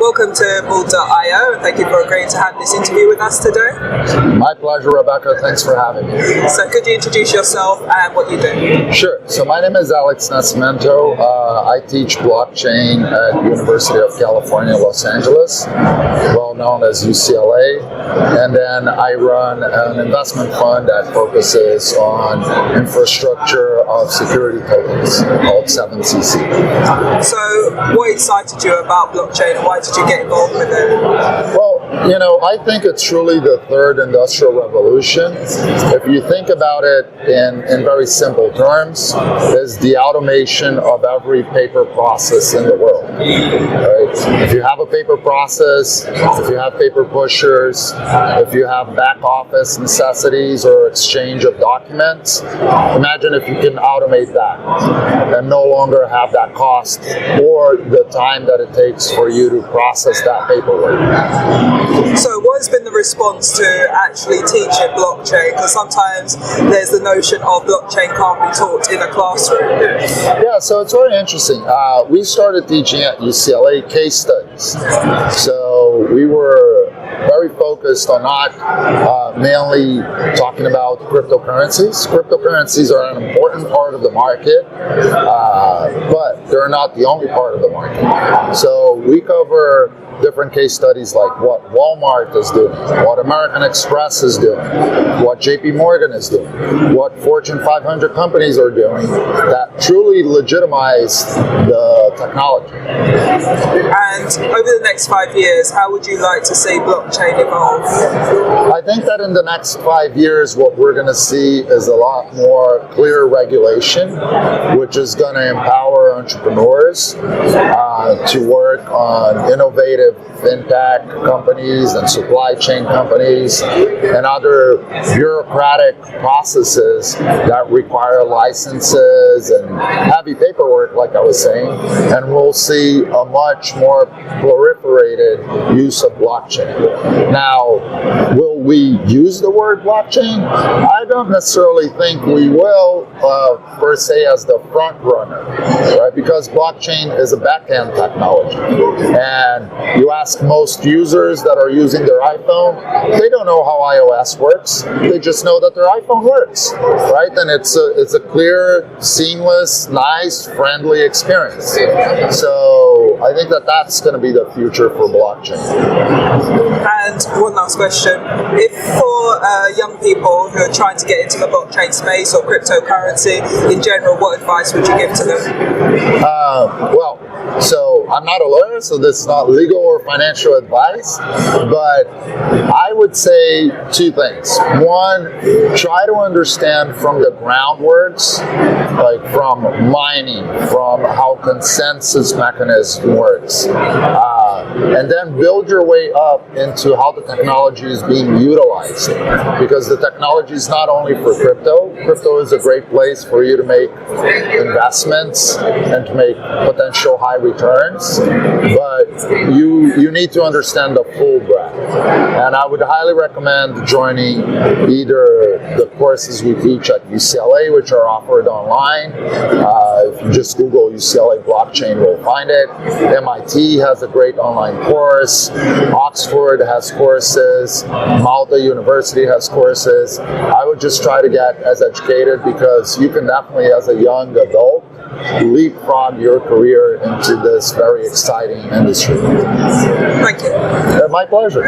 welcome to Bold.io, and thank you for agreeing to have this interview with us today. My pleasure, Rebecca. Thanks for having me. So could you introduce yourself and what you do? Sure. So my name is Alex Nascimento. I teach blockchain at University of California, Los Angeles, well known as UCLA. And then I run an investment fund that focuses on infrastructure of security tokens called 7cc. So what excited you about blockchain and why did you get involved with it? Well, I think it's truly the third industrial revolution. If you think about it in very simple terms, is the automation of every paper process in the world. Right? If you have a paper process, if you have paper pushers, if you have back office necessities or exchange of documents, imagine if you can automate that and no longer have that cost or the time that it takes for you to process that paperwork. So what has been the response to actually teaching blockchain? Because sometimes there's the notion of blockchain can't be taught in a classroom. Yeah, so it's very interesting. We started teaching at UCLA case studies. So we were very focused on not mainly talking about cryptocurrencies. Cryptocurrencies are an important part of the market, but they're not the only part of the market. So we cover different case studies like what Walmart is doing, what American Express is doing, what JP Morgan is doing, what Fortune 500 companies are doing that truly legitimize the technology. And over the next 5 years, how would you like to see blockchain evolve? I think that in the next 5 years, what we're going to see is a lot more clear regulation, which is going to empower entrepreneurs to work on innovative fintech companies and supply chain companies and other bureaucratic processes that require licenses and heavy paperwork, like I was saying, and we'll see a much more proliferated use of blockchain. Now, will we use the word blockchain? I don't necessarily think we will, per se, as the front runner, right? Because blockchain is a backend technology, and you ask most users that are using their iPhone, they don't know how iOS works. They just know that their iPhone works, right? And it's a clear, seamless, nice, friendly experience. So I think that that's going to be the future for blockchain. And one last question. If for young people who are trying to get into the blockchain space or cryptocurrency in general, what advice would you give to them? So I'm not a lawyer, so this is not legal or financial advice, but I would say two things. One, try to understand from the groundworks, like from mining, from how consensus mechanism works, and then build your way up into how the technology is being utilized. Because the technology is not only for crypto. Crypto is a great place for you to make investments and to make potential high returns, but you need to understand the full breadth. And I would highly recommend joining either the courses we teach at UCLA, which are offered online. If you just Google UCLA blockchain, you'll find it. MIT has a great online course. Oxford has courses. Malta University has courses. I would just try to get as educated, because you can definitely, as a young adult, leapfrog your career into this very exciting industry. Thank you. My pleasure.